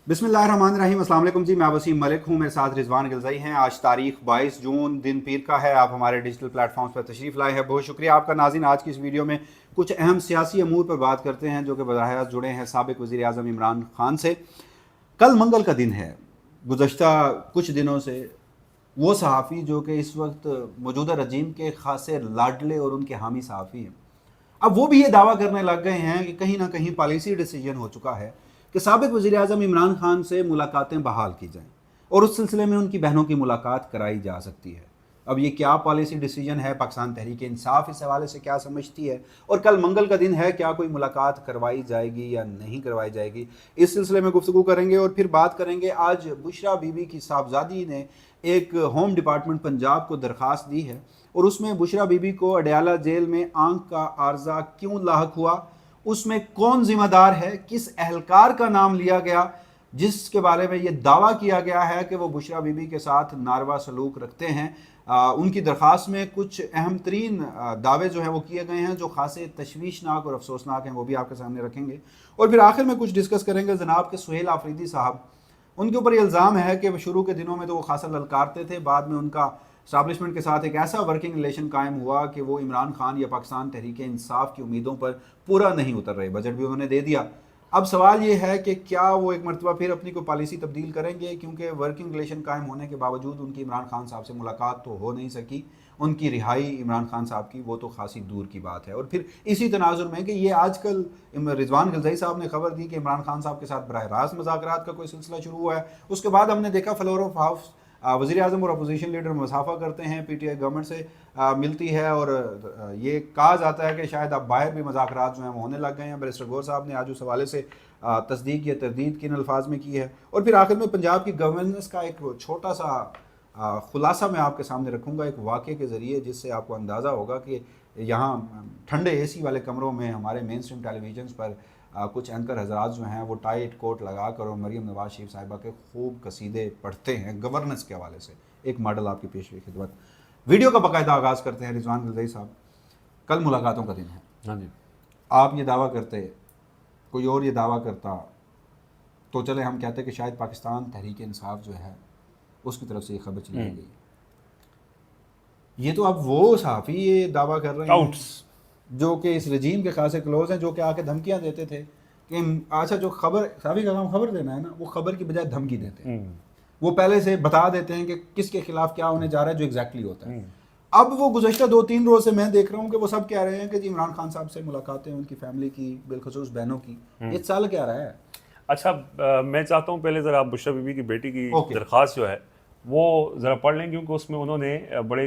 बिस्मिल्लाहिर्रहमानिर्रहीम। अस्सलाम वालेकुम जी, मैं वसीम मलिक हूँ, मेरे साथ रिजवान गिलज़ई हैं। आज तारीख 22 जून दिन पीर का है। आप हमारे डिजिटल प्लेटफॉर्म्स पर तशरीफ़ लाए हैं, बहुत शुक्रिया आपका नाज़रीन। आज की इस वीडियो में कुछ अहम सियासी अमूर पर बात करते हैं जो कि बराह रास्त जुड़े हैं साबिक़ वज़ीर आज़म इमरान खान से। कल मंगल का दिन है। गुज़श्ता कुछ दिनों से वो सहाफ़ी जो कि इस वक्त मौजूदा रजीम के खासे लाडले और उनके हामी सहाफ़ी हैं, अब वो भी ये दावा करने लग गए हैं कि कहीं ना कहीं पॉलिसी डिसीजन हो चुका है कि साबिक़ वज़ीर आज़म इमरान खान से मुलाकातें बहाल की जाएं और उस सिलसिले में उनकी बहनों की मुलाकात कराई जा सकती है। अब ये क्या पॉलिसी डिसीजन है, पाकिस्तान तहरीक इंसाफ इस हवाले से क्या समझती है, और कल मंगल का दिन है, क्या कोई मुलाकात करवाई जाएगी या नहीं करवाई जाएगी, इस सिलसिले में गुफ्तगू करेंगे। और फिर बात करेंगे, आज बुशरा बीबी की साहबजादी ने एक होम डिपार्टमेंट पंजाब को दरख्वास्त दी है और उसमें बुशरा बीबी को अडयाला जेल में आंख का आर्जा क्यों लाहक हुआ, उसमें कौन जिम्मेदार है, किस अहलकार का नाम लिया गया जिसके बारे में ये दावा किया गया है कि वो बुशरा बीबी के साथ नारवा सलूक रखते हैं। उनकी दरख्वास्त में कुछ अहम तरीन दावे जो हैं वो किए गए हैं जो खासे तशवीशनाक और अफसोसनाक हैं, वो भी आपके सामने रखेंगे। और फिर आखिर में कुछ डिस्कस करेंगे जनाब के सुहेल आफरीदी साहब। उनके ऊपर ये इल्ज़ाम है कि शुरू के दिनों में तो वो खासा ललकारते थे, बाद में उनका इस्टाब्लिशमेंट के साथ एक ऐसा वर्किंग रिलेशन कायम हुआ कि वो इमरान खान या पाकिस्तान तहरीक इंसाफ की उम्मीदों पर पूरा नहीं उतर रहे। बजट भी उन्होंने दे दिया। अब सवाल ये है कि क्या वो एक मरतबा फिर अपनी कोई पॉलिसी तब्दील करेंगे, क्योंकि वर्किंग रिलेशन कायम होने के बावजूद उनकी इमरान खान साहब से मुलाकात तो हो नहीं सकी। उनकी रिहाई इमरान खान साहब की वो तो खासी दूर की बात है। और फिर इसी तनाजुर में कि ये आजकल रिजवान गिलज़ई साहब ने खबर दी कि इमरान खान साहब के साथ बराह रास्त मुज़ाकरात का कोई सिलसिला शुरू हुआ है। उसके बाद हमने देखा फ्लोर ऑफ हाउस वज़ीर आज़म और अपोजिशन लीडर मुसाफा करते हैं, पीटीआई गवर्नमेंट से मिलती है और ये कहा जाता है कि शायद अब बाहर भी मुज़ाकरात जो हैं वो होने लग गए हैं। बैरिस्टर गौर साहब ने आज उस हवाले से तस्दीक या तरदीद किन अल्फाज में की है। और फिर आखिर में पंजाब की गवर्नेंस का एक छोटा सा खुलासा मैं आपके सामने रखूँगा एक वाक़े के ज़रिए, जिससे आपको अंदाज़ा होगा कि यहाँ ठंडे एसी वाले कमरों में हमारे मेन स्ट्रीम टेलीविजन पर कुछ एंकर हजरात जो हैं वो टाइट कोट लगा कर और मरीम नवाज शरीफ साहिबा के खूब कसीदे पढ़ते हैं गवर्नेंस के हवाले से। एक मॉडल आपकी पेशवी खिदमत। वीडियो का बाकायदा आगाज़ करते हैं। रिजवान गिलज़ई साहब, कल मुलाकातों का दिन है। हाँ जी। आप ये दावा करते, कोई और ये दावा करता, तो चले हम कहते कि शायद पाकिस्तान तहरीक इंसाफ जो है उसकी तरफ से ये खबर चली गई। ये तो अब वो सहाफ़ी ये दावा कर रहे हैं जो कि इस रजीम के खासे क्लोज हैं, जो कि आके धमकियां देते थे कि अच्छा जो खबर सहाफ़ी का काम खबर देना है ना, वो खबर की बजाय धमकी देते हैं। वो पहले से बता देते हैं कि किसके खिलाफ क्या होने जा रहा है, जो एग्जैक्टली होता है। अब वो गुज़श्ता 2-3 रोज से मैं देख रहा हूँ कि वो सब कह रहे हैं कि जी इमरान खान साहब से मुलाकातें उनकी फैमिली की, बिलखसूस बहनों की, ये चल क्या रहा है। अच्छा, मैं चाहता हूँ पहले ज़रा आप बुशरा बीबी की बेटी की दरख्वास्त जो है वो ज़रा पढ़ लें, क्योंकि उसमें उन्होंने बड़े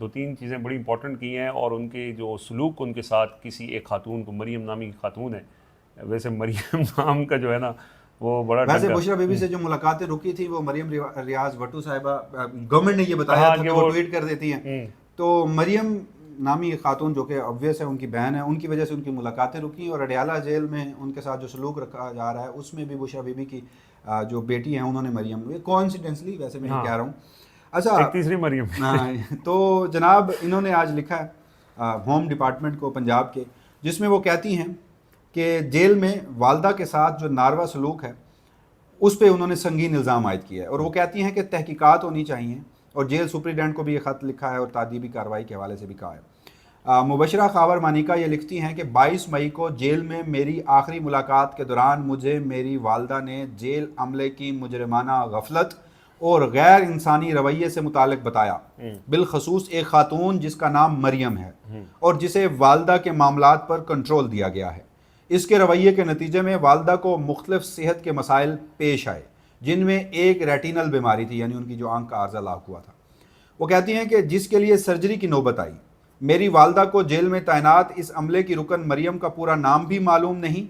2-3 चीज़ें बड़ी इंपॉर्टेंट की हैं और उनके जो सलूक उनके साथ किसी एक खातून को, मरीम नामी की खातून है, वैसे मरीम नाम का जो है ना वो बड़ा, वैसे बुशरा बीबी से जो मुलाकातें रुकी थी वो मरीम रियाज भट्टू साहिबा, गवर्नमेंट ने ये बताया था कि वो ट्वीट कर देती हैं, तो मरीम नामी खातून जो कि ऑब्वियस है उनकी बहन है, उनकी वजह से उनकी मुलाकातें रुकी। और अडयाला जेल में उनके साथ जो सलूक रखा जा रहा है उसमें भी बुशरा बीबी की जो बेटी हैं उन्होंने मरियम, ये कोइंसिडेंटली वैसे मैं कह रहा हूँ। अच्छा, तीसरी मरियम। तो जनाब इन्होंने आज लिखा है होम डिपार्टमेंट को पंजाब के, जिसमें वो कहती हैं कि जेल में वालदा के साथ जो नारवा सलूक है उस पर उन्होंने संगीन इल्ज़ाम आयद किया है और वो कहती हैं कि तहकीकात होनी चाहिए। और जेल सुप्रीडेंट को भी ये ख़त लिखा है और तादीबी कार्रवाई के हवाले से भी कहा है। मुबशरा खावर मानिका ये लिखती हैं कि 22 मई को जेल में मेरी आखिरी मुलाकात के दौरान मुझे मेरी वालदा ने जेल अमले की मुजरमाना गफलत और गैर इंसानी रवैये से मुतालिक बताया, बिलखसूस एक खातून जिसका नाम मरियम है और जिसे वालदा के मामलात पर कंट्रोल दिया गया है। इसके रवैये के नतीजे में वालदा को मुख्तलिफ सेहत के मसाइल पेश आए, जिनमें एक रेटिनल बीमारी थी, यानी उनकी जो आंख का आर्जा लाक हुआ था। वो कहती हैं कि जिसके लिए सर्जरी की नौबत आई। मेरी वालदा को जेल में तैनात इस अमले की रुकन मरियम का पूरा नाम भी मालूम नहीं।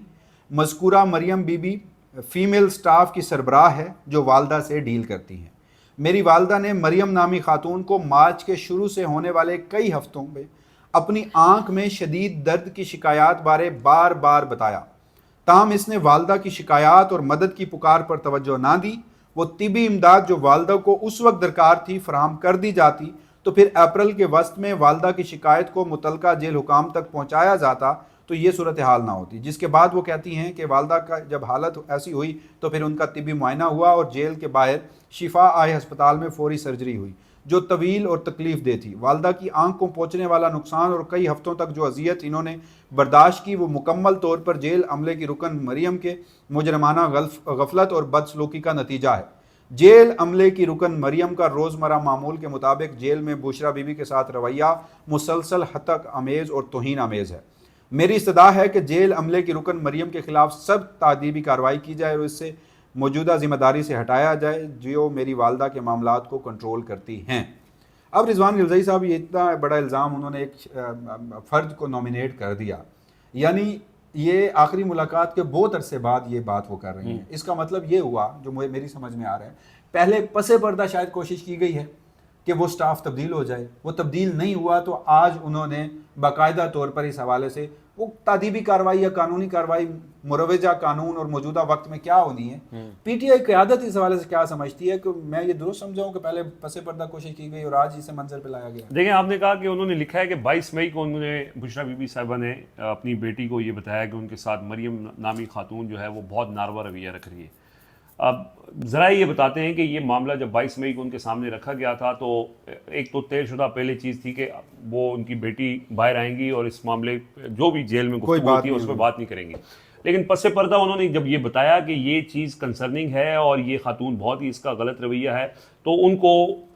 मज़कूरा मरियम बीबी फ़ीमेल स्टाफ की सरबराह है जो वालदा से डील करती हैं। मेरी वालदा ने मरियम नामी खातून को मार्च के शुरू से होने वाले कई हफ्तों में अपनी आंख में शदीद दर्द की शिकायत बारे बार बार बताया, ताहम इसने वालदा की शिकायत और मदद की पुकार पर तवज्जो ना दी। वो तिबी इमदाद जो वालदा को उस वक्त दरकार थी फराहम कर दी जाती तो फिर अप्रैल के वस्त में वालदा की शिकायत को मुतलका जेल हुकाम तक पहुँचाया जाता तो ये सूरत हाल ना होती। जिसके बाद वो कहती हैं कि वालदा का जब हालत ऐसी हुई तो फिर उनका तिब्बी मुआयना हुआ और जेल के बाहर शिफा आए अस्पताल में फौरी सर्जरी हुई जो तवील और तकलीफ दे थी। वालदा की आंख को पहुंचने वाला नुकसान और कई हफ्तों तक जो अजियत इन्होंने बर्दाश्त की वो मुकम्मल तौर पर जेल अमले की रुकन मरियम के मुजरमाना गफलत और बदसलूकी का नतीजा है। जेल अमले की रुकन मरियम का रोज़मर्रा मामूल के मुताबिक जेल में बुशरा बीबी के साथ रवैया मुसलसल हतक अमेज़ और तौहीन अमेज़ है। मेरी इस्तदा है कि जेल अमले की रुकन मरियम के खिलाफ सब तादीबी कार्रवाई की जाए और इससे मौजूदा जिम्मेदारी से हटाया जाए जो मेरी वालदा के मामलात को कंट्रोल करती हैं। अब रिजवान गिलज़ई साहब ये इतना बड़ा इल्ज़ाम उन्होंने एक फ़र्द को नॉमिनेट कर दिया, यानी ये आखिरी मुलाकात के बहुत अरसे बाद ये बात वो कर रही हैं। इसका मतलब ये हुआ जो मुझे मेरी समझ में आ रहा है, पहले पसे पर्दा शायद कोशिश की गई है कि वो स्टाफ तब्दील हो जाए, वो तब्दील नहीं हुआ तो आज उन्होंने बाकायदा तौर पर इस हवाले से वो तादीबी कार्रवाई या कानूनी कार्रवाई मुरवजा कानून और मौजूदा वक्त में क्या होनी है। पीटीआई क़यादत इस हवाले से क्या समझती है कि मैं ये दुरुस्त समझाऊं कि पहले पसे पर्दा कोशिश की गई और आज इसे मंजर पे लाया गया। देखिए, आपने कहा कि उन्होंने लिखा है कि 22 मई को उन्होंने बुशरा बीबी साहिबा ने अपनी बेटी को ये बताया कि उनके साथ मरियम नामी खातून जो है वो बहुत नारवा रवैया रख रही है। अब ज़रा ये बताते हैं कि ये मामला जब 22 मई को उनके सामने रखा गया था तो एक तो तयशुदा पहले चीज़ थी कि वो उनकी बेटी बाहर आएंगी और इस मामले जो भी जेल में गुफ्तगू होती है उस पर बात नहीं करेंगी। लेकिन पसे पर्दा उन्होंने जब ये बताया कि ये चीज़ कंसर्निंग है और ये खातून बहुत ही इसका गलत रवैया है, तो उनको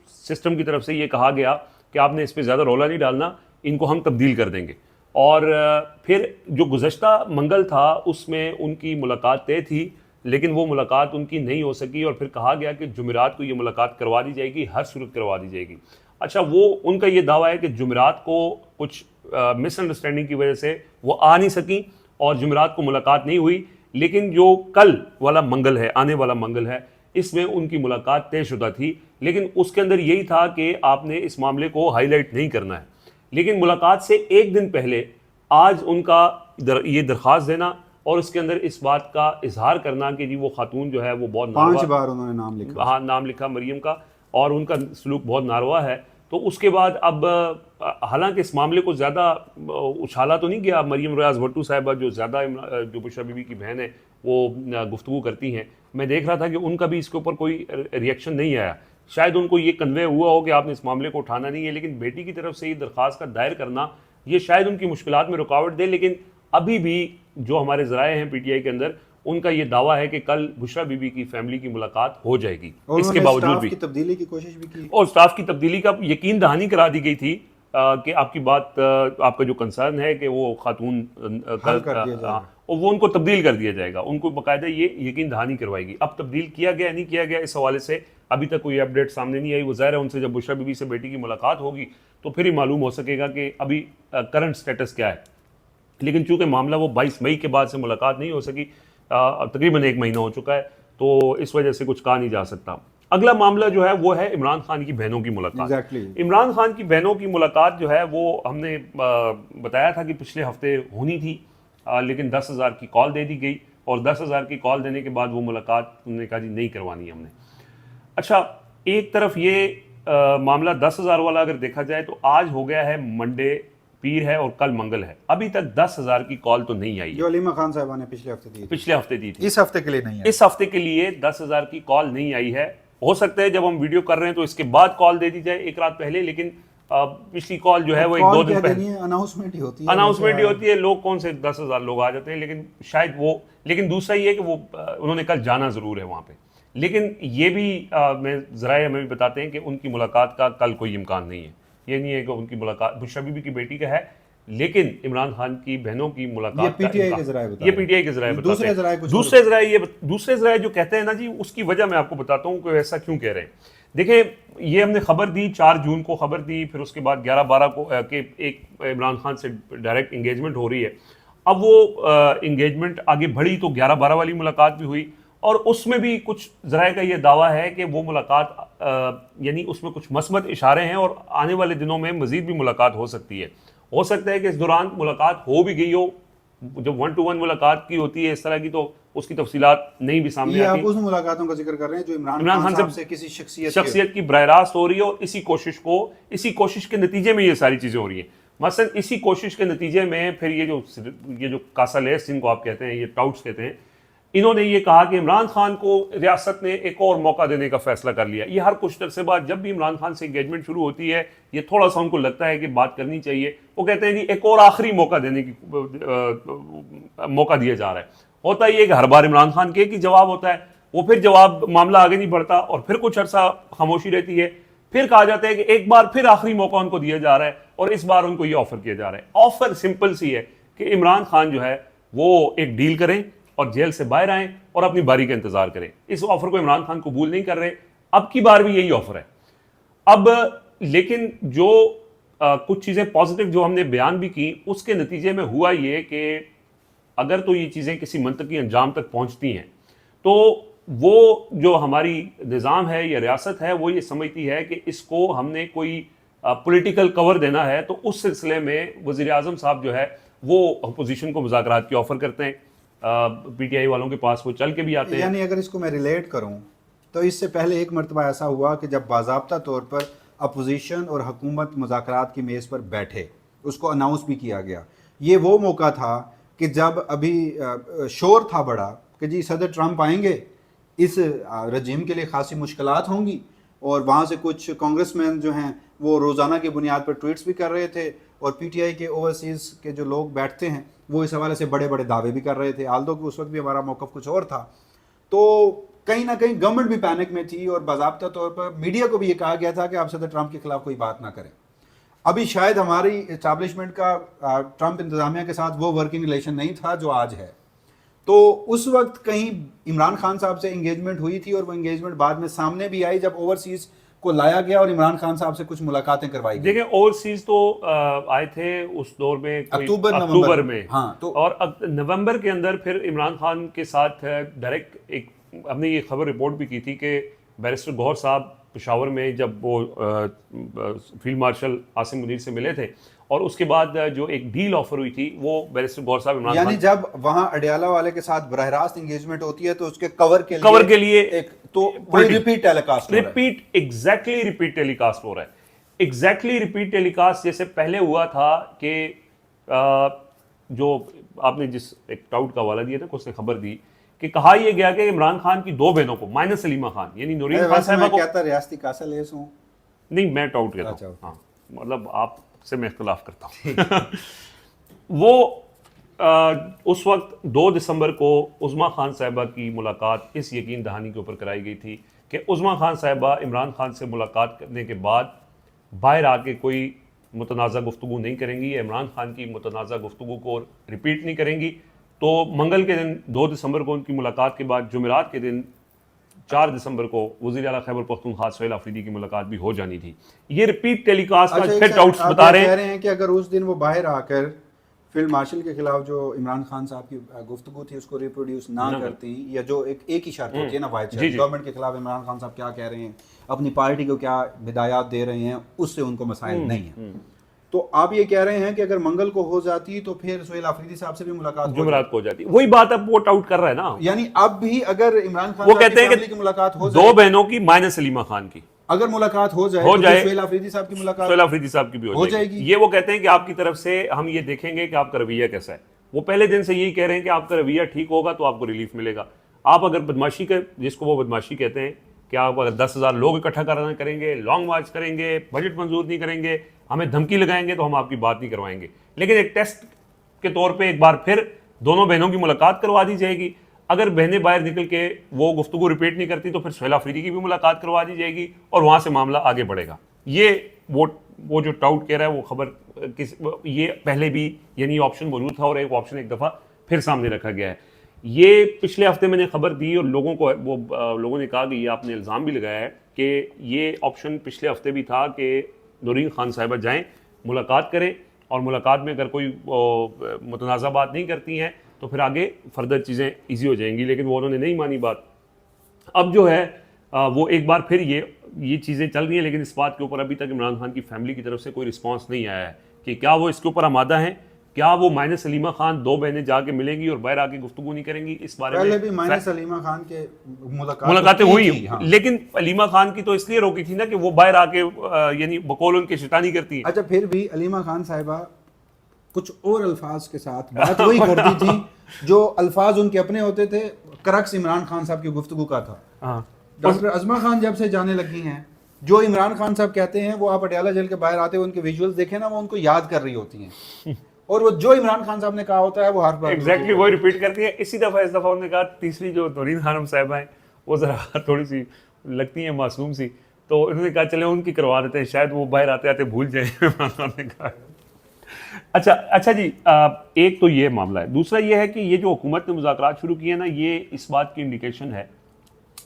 सिस्टम की तरफ से ये कहा गया कि आपने इस पर ज़्यादा रौला नहीं डालना, इनको हम तब्दील कर देंगे। और फिर जो गुज़श्ता मंगल था उसमें उनकी मुलाकात तय थी, लेकिन वो मुलाकात उनकी नहीं हो सकी और फिर कहा गया कि जुमेरात को ये मुलाकात करवा दी जाएगी, हर सूरत करवा दी जाएगी। अच्छा, वो उनका ये दावा है कि जुमेरात को कुछ मिसअंडरस्टैंडिंग की वजह से वो आ नहीं सकी और जुमेरात को मुलाकात नहीं हुई, लेकिन जो कल वाला मंगल है, आने वाला मंगल है, इसमें उनकी मुलाकात तयशुदा थी। लेकिन उसके अंदर यही था कि आपने इस मामले को हाईलाइट नहीं करना है। लेकिन मुलाकात से एक दिन पहले आज उनका ये दरख्वास्त देना और उसके अंदर इस बात का इजहार करना कि जी वो खातून जो है वो बहुत 5 बार उन्होंने नाम लिखा, हाँ नाम लिखा मरियम का, और उनका सलूक बहुत नारवा है। तो उसके बाद अब हालांकि इस मामले को ज़्यादा उछाला तो नहीं गया। मरियम रियाज भट्टू साहिबा जो ज़्यादा जो बुशरा बीबी की बहन है वो गुफ्तगू करती हैं, मैं देख रहा था कि उनका भी इसके ऊपर कोई रिएक्शन नहीं आया। शायद उनको ये कन्वे हुआ हो कि आपने इस मामले को उठाना नहीं है, लेकिन बेटी की तरफ से ये दरख्वास्त का दायर करना ये शायद उनकी मुश्किलात में रुकावट दे। लेकिन अभी भी जो हमारे ज़राए हैं पीटीआई के अंदर, उनका ये दावा है कि कल बुशरा बीबी की फैमिली की मुलाकात हो जाएगी। इसके बावजूद भी तब्दीली की कोशिश भी की और स्टाफ की तब्दीली का यकीन दहानी करा दी गई थी कि आपकी बात, आपका जो कंसर्न है कि वो खातून और वो उनको तब्दील कर दिया जाएगा, उनको बाकायदा ये यकीन दहानी करवाएगी। अब तब्दील किया गया नहीं किया गया, इस हवाले से अभी तक कोई अपडेट सामने नहीं आई। वो ज़ाहिर है उनसे जब बुशरा बीबी से बेटी की मुलाकात होगी तो फिर ही मालूम हो सकेगा कि अभी करंट स्टेटस क्या है। लेकिन चूंकि मामला वो 22 मई के बाद से मुलाकात नहीं हो सकी, तकरीबन 1 महीना हो चुका है, तो इस वजह से कुछ कहा नहीं जा सकता। अगला मामला जो है वो है इमरान खान की बहनों की मुलाकात। इमरान खान की बहनों की मुलाकात जो है वो हमने बताया था कि पिछले हफ्ते होनी थी, लेकिन 10,000 की कॉल दे दी गई और 10,000 की कॉल देने के बाद वो मुलाकात उन्होंने कहा जी नहीं करवानी है हमने। अच्छा, एक तरफ ये मामला 10,000 वाला अगर देखा जाए तो आज हो गया है मंडे, पीर है और कल मंगल है, अभी तक 10,000 की कॉल तो नहीं आई है। जो अलीमा खान साहिबा ने पिछले हफ्ते दी थी, इस हफ्ते के लिए नहीं है। इस हफ्ते के लिए 10,000 की कॉल नहीं आई है। हो सकता है जब हम वीडियो कर रहे हैं तो इसके बाद कॉल दे दी जाए एक रात पहले, लेकिन पिछली कॉल जो है वो 1-2 दिन पहले अनाउंसमेंट ही होती है। लोग कौन से 10,000 लोग आ जाते हैं, लेकिन शायद वो, लेकिन दूसरा ये कि वो उन्होंने कल जाना जरूर है वहां पे। लेकिन ये भी मैं ज़राए हमें भी बताते हैं कि उनकी मुलाकात का कल कोई इम्कान नहीं है। ये नहीं है कि उनकी मुलाकात बुशरा बीबी की बेटी का है, लेकिन इमरान खान की बहनों की मुलाकात ये पीटीआई के ज़राए बताते हैं। दूसरे ज़राए जो कहते हैं ना जी, उसकी वजह मैं आपको बताता हूँ कि ऐसा क्यों कह रहे हैं। देखिए, ये हमने खबर दी 4 जून को खबर दी, फिर उसके बाद 11-12 को के एक इमरान खान से डायरेक्ट इंगेजमेंट हो रही है। अब वो इंगेजमेंट आगे बढ़ी तो 11-12 वाली मुलाकात भी हुई और उसमें भी कुछ ज़राए का ये दावा है कि वो मुलाकात यानी उसमें कुछ मस्बत इशारे हैं और आने वाले दिनों में मज़ीद भी मुलाकात हो सकती है। हो सकता है कि इस दौरान मुलाकात हो भी गई हो, जब 1-to-1 मुलाकात की होती है इस तरह की, तो उसकी तफसीलात नहीं भी सामने आती। आप उस मुलाकातों का जिक्र कर रहे हैं जो इमरान खान से किसी शख्सियत की बरह रास्त हो रही है और इसी कोशिश के नतीजे में ये सारी चीज़ें हो रही हैं। मसलन इसी कोशिश के नतीजे में फिर ये जो कासालेस जिनको आप कहते हैं, ये टाउट्स कहते हैं, इन्होंने ये कहा कि इमरान खान को रियासत ने एक और मौका देने का फैसला कर लिया। ये हर कुछ अरसे बाद जब भी इमरान खान से इंगेजमेंट शुरू होती है, ये थोड़ा सा उनको लगता है कि बात करनी चाहिए, वो कहते हैं जी एक और आखिरी मौका देने की मौका दिया जा रहा है। होता ये कि हर बार इमरान खान के एक ही जवाब होता है, वो फिर जवाब मामला आगे नहीं बढ़ता और फिर कुछ अरसा खामोशी रहती है, फिर कहा जाता है कि एक बार फिर आखिरी मौका उनको दिया जा रहा है और इस बार उनको ये ऑफर किया जा रहा है। ऑफर सिंपल सी है कि इमरान खान जो है वो एक डील करें और जेल से बाहर आएं और अपनी बारी का इंतजार करें। इस ऑफर को इमरान खान कबूल नहीं कर रहे, अब की बार भी यही ऑफर है। अब लेकिन जो कुछ चीजें पॉजिटिव जो हमने बयान भी की, उसके नतीजे में हुआ ये कि अगर तो ये चीजें किसी मंतकी अंजाम तक पहुंचती हैं तो वो जो हमारी निज़ाम है या रियासत है वो ये समझती है कि इसको हमने कोई पॉलिटिकल कवर देना है, तो उस सिलसिले में वज़ीर आज़म साहब जो है वो अपोजिशन को मुज़ाकरात की ऑफ़र करते हैं। पीटीआई वालों के पास वो चल के भी आते हैं। यानी अगर इसको मैं रिलेट करूं तो इससे पहले एक मरतबा ऐसा हुआ कि जब बाज़ाब्ता तौर पर अपोजिशन और हुकूमत मुज़ाकरात की मेज़ पर बैठे, उसको अनाउंस भी किया गया। ये वो मौका था कि जब अभी शोर था बड़ा कि जी सदर ट्रंप आएंगे, इस रजीम के लिए खासी मुश्किलात होंगी, और वहाँ से कुछ कांग्रेसमैन जो हैं वो रोज़ाना की बुनियाद पर ट्वीट्स भी कर रहे थे, और पीटीआई के ओवरसीज़ के जो लोग बैठते हैं वो इस हवाले से बड़े बड़े दावे भी कर रहे थे। आल्दो कि उस वक्त भी हमारा मौक़िफ़ कुछ और था, तो कहीं ना कहीं गवर्नमेंट भी पैनिक में थी और बाज़ाब्ता तौर पर मीडिया को भी ये कहा गया था कि आप सदर ट्रंप के खिलाफ कोई बात ना करें। अभी शायद हमारी इस्टेब्लिशमेंट का ट्रंप इंतज़ामिया के साथ वो वर्किंग रिलेशन नहीं था जो आज है, तो उस वक्त कहीं इमरान खान साहब से इंगेजमेंट हुई थी और वो इंगेजमेंट बाद में सामने भी आई जब ओवरसीज़ को लाया गया और इमरान खान साहब से कुछ मुलाकातें करवाई गई। देखिए ओवरसीज तो आए थे उस दौर में अक्टूबर में, हाँ, तो और नवंबर के अंदर फिर इमरान खान के साथ डायरेक्ट एक हमने ये खबर रिपोर्ट भी की थी कि बैरिस्टर गौहर साहब पेशावर में जब वो फील्ड मार्शल आसिम मुनीर से मिले थे और उसके बाद जो एक डील ऑफर हुई थी वो बैरिस्टर गौहर साहब इमरान यानी जब वहां अडियाला वाले के साथ बराह रास्त एंगेजमेंट होती है तो उसके कवर के लिए एक तो रिपीट टेलीकास्ट रिपीट टेलीकास्ट हो रहा है। एग्जैक्टली रिपीट टेलीकास्ट जैसे पहले हुआ था कि जो आपने जिस एक टाउट का हवाला दिया था उसने खबर दी कि कहा यह गया कि इमरान खान की दो बहनों को माइनस सलीमा खान यानी नूरीन खान साहिबा को कहता रियासती कासालेस हूं, नहीं मैं टाउट कहता हूं, हाँ मतलब आपसे मैं इख्तिलाफ करता हूं वो उस वक्त 2 दिसंबर को उज़मा खान साहिबा की मुलाकात इस यकीन दहानी के ऊपर कराई गई थी कि उज़मा खान साहिबा इमरान खान से मुलाकात करने के बाद बाहर आके कोई मुतनाज़ा गुफ्तगू नहीं करेंगी, इमरान खान की मुतनाज़ा गुफ्तगू को रिपीट नहीं करेंगी। तो मंगल के दिन 2 दिसंबर को उनकी मुलाकात के बाद जुमेरात के दिन 4 दिसंबर को वज़ीर आला खैबर पख्तूनख्वा सुहेल आफरीदी की मुलाकात भी हो जानी थी। ये रिपीट टेलीकास्ट का फिर डाउट्स बता रहे हैं कि अगर उस दिन वो बाहर आकर फील्ड मार्शल के खिलाफ जो इमरान खान साहब की गुफ्तगू थी उसको रिप्रोड्यूस ना करती, या जो एक ही शर्त होती है ना वाइट शर्त, गवर्नमेंट के खिलाफ इमरान खान साहब क्या कह रहे हैं, अपनी पार्टी को क्या हिदायत दे रहे हैं, उससे उनको मसाइल नहीं है। तो आप ये कह रहे हैं कि अगर मंगल को हो जाती तो फिर सुहेल आफरीदी साहब से भी मुलाकात जुमेरात को हो जाती। वही बात अब वो आउट कर रहा है ना, यानी अब भी अगर इमरान खान वो कहते हैं कि मुलाकात हो जाए, 2 बहनों की माइनस सलीमा खान की अगर मुलाकात हो जाए तो सुहेल आफरीदी साहब की मुलाकात सुहेल आफरीदी साहब की भी हो जाएगी। ये वो कहते हैं कि आपकी तरफ से हम ये देखेंगे कि आपका रवैया कैसा है। वो पहले दिन से यही कह रहे हैं कि आपका रवैया ठीक होगा तो आपको रिलीफ मिलेगा। आप अगर बदमाशी कर, जिसको वो बदमाशी कहते हैं कि आप अगर 10,000 लोग इकट्ठा कराना करेंगे, लॉन्ग मार्च करेंगे, बजट मंजूर नहीं करेंगे, हमें धमकी लगाएंगे तो हम आपकी बात नहीं करवाएंगे। लेकिन एक टेस्ट के तौर पे एक बार फिर दोनों बहनों की मुलाकात करवा दी जाएगी। अगर बहनें बाहर निकल के वो गुफ्तगू रिपीट नहीं करती तो फिर सुहेल आफरीदी की भी मुलाकात करवा दी जाएगी और वहाँ से मामला आगे बढ़ेगा। ये वो जो टाउट कह रहा है वो खबर ये पहले भी यानी ऑप्शन मौजूद था और एक ऑप्शन एक दफ़ा फिर सामने रखा गया है। ये पिछले हफ्ते मैंने खबर दी और लोगों ने कहा कि ये आपने इल्ज़ाम भी लगाया है कि ये ऑप्शन पिछले हफ्ते भी था कि नूरीन खान साहिबा जाएं, मुलाकात करें और मुलाकात में अगर कोई मुतनाज़ा बात नहीं करती हैं तो फिर आगे फर्दर चीज़ें ईजी हो जाएंगी। लेकिन वो उन्होंने नहीं मानी बात। अब जो है वो एक बार फिर ये चीज़ें चल रही हैं, लेकिन इस बात के ऊपर अभी तक इमरान खान की फैमिली की तरफ से कोई रिस्पांस नहीं आया है कि क्या वो इसके ऊपर आमादा हैं क्या वो माइनस सलीमा खान 2 बहनें जाके मिलेंगी और बाहर आके गुफ्तगू नहीं करेंगी इस बारे में? पहले भी माइनस सलीमा खान के मुलाकातें हुई, हाँ। लेकिन अलीमा खान की तो इसलिए रोकी थी ना कि वो बाहर आके यानी बकौल उनके शैतानी करती है। अच्छा, फिर भी अलीमा खान साहिबा कुछ और अल्फाज के साथ बात वही करती थी जो अल्फाज उनके अपने होते थे। करक्स इमरान खान साहब की गुफ्तगू का था। हाँ। डॉक्टर अज़मा खान जब से जाने लगी हैं, जो इमरान खान साहब कहते हैं वो आप पटियाला जेल के बाहर आते हुए उनके विजुअल्स देखें ना, वो उनको याद कर रही होती हैं और वो जो इमरान खान साहब ने कहा होता है वो हर बार एग्जैक्टली वही रिपीट करती है। इसी दफा इस दफा उन्होंने कहा, तीसरी जो नौरीन खानम साहिबा हैं वो जरा थोड़ी सी लगती हैं मासूम सी, तो उन्होंने कहा चले उनकी करवा देते हैं, शायद वो बाहर आते आते भूल जाए। इमरान खान ने कहा। अच्छा जी, एक तो ये मामला है। दूसरा ये है कि ये जो हुकूमत ने मुज़ाकरात शुरू किए ना, ये इस बात की इंडिकेशन है,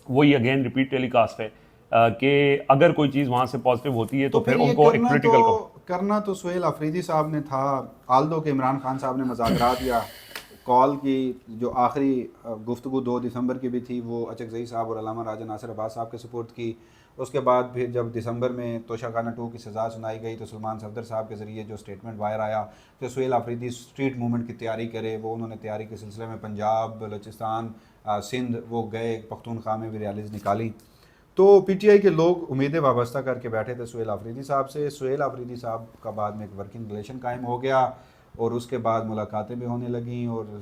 वही अगेन रिपीट टेलीकास्ट है कि अगर कोई चीज़ वहाँ से पॉजिटिव होती है तो फिर उनको एक क्रिटिकल करना तो सुहेल अफरीदी साहब ने था। आल्दो के इमरान खान साहब ने मुज़ाकरात या कॉल की जो आखिरी गुफ्तगू 2 दिसंबर की भी थी वो अचकज़ई साहब और अल्लामा राजा नासिर अब्बास साहब के सपोर्ट की। उसके बाद फिर जब दिसंबर में तोशाखाना 2 की सज़ा सुनाई गई तो सलमान सफदर साहब के ज़रिए जो स्टेटमेंट बाहर आया कि सुहेल अफरीदी स्ट्रीट मूवमेंट की तैयारी करे, वो उन्होंने तैयारी के सिलसिले में पंजाब, बलूचिस्तान, सिंध वो गए, पख्तूनख्वा में भी रैलीज़ निकाली। तो पीटीआई के लोग उम्मीदें वाबस्ता करके बैठे थे सुहेल अफरीदी साहब से। सुहेल अफरीदी साहब का बाद में एक वर्किंग रिलेशन कायम हो गया और उसके बाद मुलाकातें भी होने लगीं और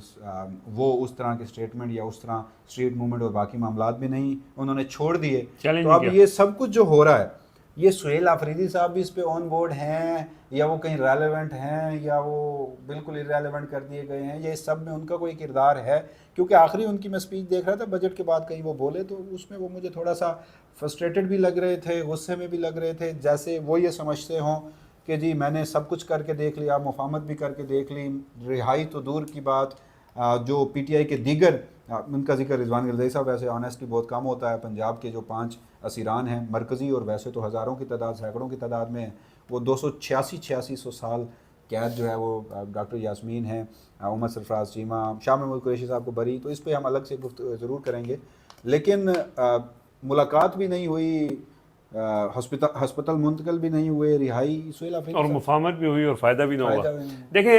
वो उस तरह के स्टेटमेंट या उस तरह स्ट्रीट मूवमेंट और बाकी मामलात भी नहीं उन्होंने छोड़ दिए। तो अब ये सब कुछ जो हो रहा है, ये सुहेल अफरीदी साहब भी इस पे ऑन बोर्ड हैं या वो कहीं रेलेवेंट हैं या वो बिल्कुल इरेलेवेंट कर दिए गए हैं, ये सब में उनका कोई किरदार है? क्योंकि आखिरी उनकी मैं स्पीच देख रहा था बजट के बाद, कहीं वो बोले तो उसमें वो मुझे थोड़ा सा फ्रस्ट्रेटेड भी लग रहे थे, गुस्से में भी लग रहे थे, जैसे वो ये समझते हों कि जी मैंने सब कुछ करके देख लिया, मुफाहमत भी करके देख ली, रिहाई तो दूर की बात। जो पीटीआई के दीगर, उनका जिक्र रिजवान गिलज़ई साहब वैसे ऑनेस्टली बहुत कम होता है, पंजाब के जो 5 असीरान हैं मरकज़ी और वैसे तो हज़ारों की तादाद, सैकड़ों की तादाद में है, वो 286 साल कैद जो है वो डॉक्टर यास्मीन हैं, उमर सरफराज चीमा, शाह महमूद कुरैशी साहब को बरी, तो इस पर हम अलग से गुफ्तगू ज़रूर करेंगे। लेकिन मुलाकात भी नहीं हुई, हस्पताल मुंतकिल भी नहीं हुए, रिहाई सुहेल अफरीदी और मुफाहमत भी हुई और फ़ायदा भी ना हुआ। देखिए,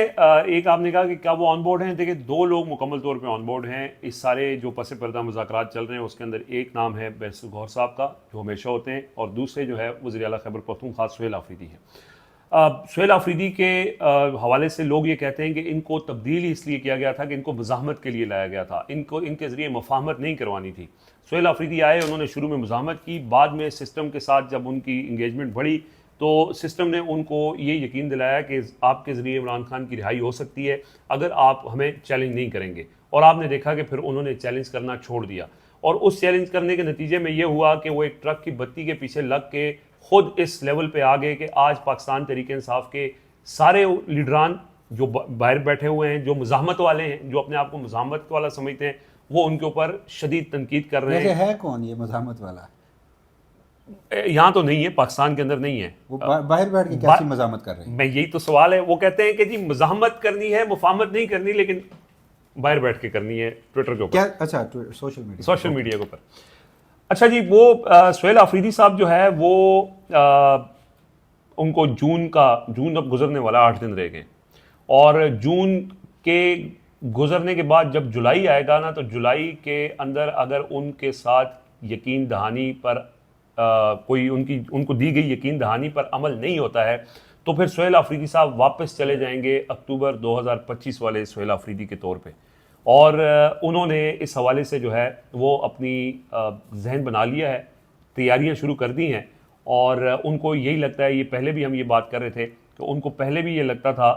एक आपने कहा कि क्या वो ऑन बोर्ड हैं। देखिए, 2 लोग मुकम्मल तौर पे ऑन बोर्ड हैं इस सारे जो पस पर्दा मुज़ाकरात चल रहे हैं। उसके अंदर एक नाम है बैरिस्टर गौहर साहब का, जो हमेशा होते हैं, और दूसरे जो है वज़ीर आला खैबर पख्तूनख्वा सुहेल अफरीदी हैं। सुहेल अफरीदी के हवाले से लोग ये कहते हैं कि इनको तब्दील इसलिए किया गया था कि इनको मज़ाहमत के लिए लाया गया था, इनको इनके ज़रिए मुफाहमत नहीं करवानी थी। सुहेल अफरीदी आए, उन्होंने शुरू में मुज़ाहमत की, बाद में सिस्टम के साथ जब उनकी इंगेजमेंट बढ़ी तो सिस्टम ने उनको ये यकीन दिलाया कि आपके ज़रिए इमरान खान की रिहाई हो सकती है अगर आप हमें चैलेंज नहीं करेंगे। और आपने देखा कि फिर उन्होंने चैलेंज करना छोड़ दिया, और उस चैलेंज करने के नतीजे में ये हुआ कि वो एक ट्रक की बत्ती के पीछे लग के खुद इस लेवल पे आ गए कि आज पाकिस्तान तहरीक इंसाफ के सारे लीडरान जो बाहर बैठे हुए हैं, जो मुज़ाहमत वाले हैं, जो अपने आप को मुज़ाहमत वाला समझते हैं, वो उनके ऊपर शदीद तनकीद कर रहे हैं। है कौन ये मुज़ाहमत वाला? यहाँ तो नहीं है, पाकिस्तान के अंदर नहीं है। वो बाहर बैठ के कैसी मुज़ाहमत कर रहे हैं? मैं यही तो सवाल है। वो कहते हैं कि जी मुज़ाहमत करनी है, मुफाहमत नहीं करनी, लेकिन बाहर बैठ के करनी है ट्विटर के ऊपर। क्या? अच्छा, सोशल मीडिया के ऊपर। अच्छा जी, वो सुहेल अफरीदी साहब जो है वो उनको जून अब गुजरने वाला 8 दिन रह गए, और जून के गुजरने के बाद जब जुलाई आएगा ना, तो जुलाई के अंदर अगर उनके साथ यकीन दहानी पर कोई उनको दी गई यकीन दहानी पर अमल नहीं होता है तो फिर सुहेल अफरीदी साहब वापस चले जाएंगे अक्टूबर 2025 वाले सुहेल अफरीदी के तौर पे। और उन्होंने इस हवाले से जो है वो अपनी जहन बना लिया है, तैयारियां शुरू कर दी हैं, और उनको यही लगता है, ये पहले भी हम ये बात कर रहे थे कि उनको पहले भी ये लगता था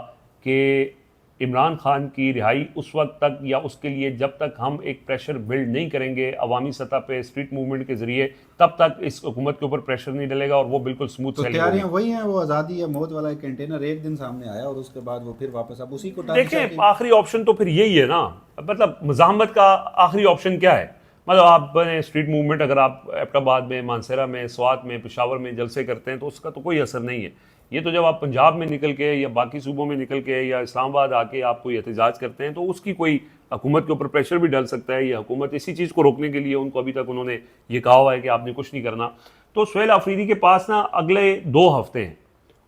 कि इमरान खान की रिहाई उस वक्त तक या उसके लिए जब तक हम एक प्रेशर बिल्ड नहीं करेंगे अवामी सतह पे स्ट्रीट मूवमेंट के जरिए, तब तक इस हुकूमत के ऊपर प्रेशर नहीं डलेगा और वो बिल्कुल स्मूथ तो तैयारियां वही हैं। वो आज़ादी या मौत वाला एक कंटेनर एक दिन सामने आया और उसके बाद वो फिर वापस अब उसी को देखें। आखिरी ऑप्शन तो फिर यही है ना, मतलब मुज़ाहमत का आखिरी ऑप्शन क्या है? मतलब आपने स्ट्रीट मूवमेंट अगर आप एबटाबाद में, मानसरा में, स्वात में, पेशावर में जलसे करते हैं तो उसका तो कोई असर नहीं है। ये तो जब आप पंजाब में निकल के या बाकी सूबों में निकल के या इस्लामाबाद आके आप कोई एहतजाज करते हैं तो उसकी कोई हुकूमत के ऊपर प्रेशर भी डल सकता है। या हुकूमत इसी चीज़ को रोकने के लिए, उनको अभी तक उन्होंने ये कहा हुआ है कि आपने कुछ नहीं करना। तो सुहेल अफरीदी के पास ना अगले 2 हफ्ते हैं,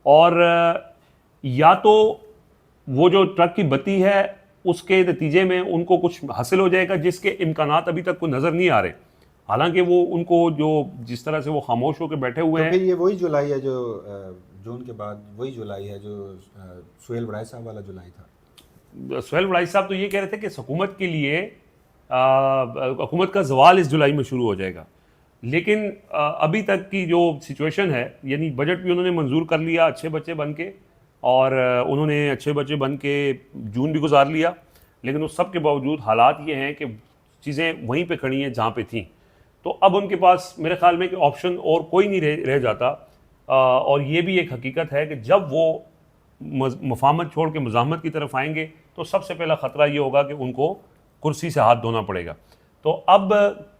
और या तो वो जो ट्रक की बत्ती है उसके नतीजे में उनको कुछ हासिल हो जाएगा जिसके इम्कानात अभी तक कोई नज़र नहीं आ रहे। हालांकि वो उनको जो जिस तरह से वो खामोश होकर बैठे हुए हैं। फिर ये वही जुलाई है जो जून के बाद वही जुलाई है जो सुहेल बड़ाई साहब वाला जुलाई था। सुहेल बड़ाई साहब तो ये कह रहे थे कि हुकूमत के लिए हुकूमत का जवाल इस जुलाई में शुरू हो जाएगा, लेकिन अभी तक की जो सिचुएशन है, यानी बजट भी उन्होंने मंजूर कर लिया अच्छे बच्चे बन के, और उन्होंने अच्छे बच्चे बन के जून भी गुजार लिया, लेकिन उस सब के बावजूद हालात ये हैं कि चीज़ें वहीं पे खड़ी हैं जहाँ पे थीं। तो अब उनके पास मेरे ख्याल में कि ऑप्शन और कोई नहीं रह जाता। और ये भी एक हकीकत है कि जब वो मफाहमत छोड़ के मज़ाहमत की तरफ आएंगे तो सबसे पहला ख़तरा ये होगा कि उनको कुर्सी से हाथ धोना पड़ेगा। तो अब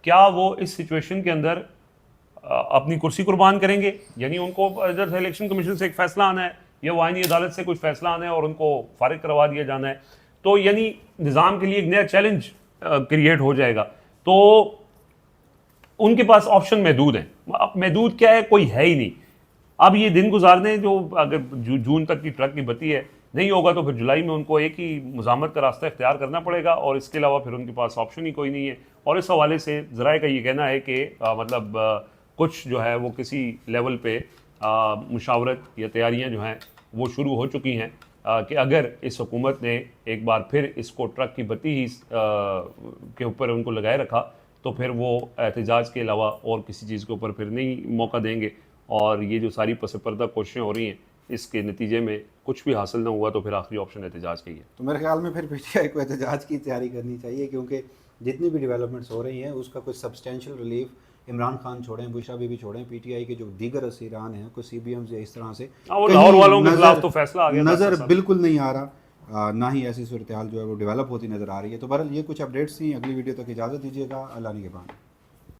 क्या वो इस सिचुएशन के अंदर अपनी कुर्सी कुर्बान करेंगे, यानी उनको इधर इलेक्शन कमीशन से एक फ़ैसला आना है या वो आईनी अदालत से कुछ फ़ैसला आना है और उनको फारिग करवा दिया जाना है, तो यानी निज़ाम के लिए एक नया चैलेंज क्रिएट हो जाएगा। तो उनके पास ऑप्शन महदूद हैं। अब महदूद क्या है, कोई है ही नहीं। अब ये दिन गुजारने जो अगर जून तक की ट्रक की बत्ती है नहीं होगा तो फिर जुलाई में उनको एक ही मुज़ामत का रास्ता इख्तियार करना पड़ेगा, और इसके अलावा फिर उनके पास ऑप्शन ही कोई नहीं है। और इस हवाले से ज़राए का ये कहना है कि मतलब कुछ जो है वो किसी लेवल पे मुशावरत या तैयारियां जो हैं वो शुरू हो चुकी हैं कि अगर इस हुकूमत ने एक बार फिर इसको ट्रक की बत्ती ही के ऊपर उनको लगाए रखा तो फिर वो एहतजाज के अलावा और किसी चीज़ के ऊपर फिर नहीं मौका देंगे। और ये जो सारी पस पर्दा कोशिशें हो रही हैं इसके नतीजे में कुछ भी हासिल ना हुआ तो फिर आखिरी ऑप्शन एहतजाज का ही है। तो मेरे ख्याल में फिर पीटीआई को एहतजाज की तैयारी करनी चाहिए, क्योंकि जितनी भी डेवलपमेंट्स हो रही हैं उसका कोई सब्सटेंशियल रिलीफ इमरान खान छोड़ें, बुशरा बीबी छोड़ें, पीटीआई के जो दीगर असीरान हैं, कोई सीबीएम्स या इस तरह से लाहौर वालों के खिलाफ तो फैसला आ गया नज़र बिल्कुल नहीं आ रहा, ना ही ऐसी सूरत हाल जो है वो डेवलप होती नज़र आ रही है। तो बहरहाल ये कुछ अपडेट्स थी। अगली वीडियो तक इजाज़त दीजिएगा। अल्लाह निगहबान।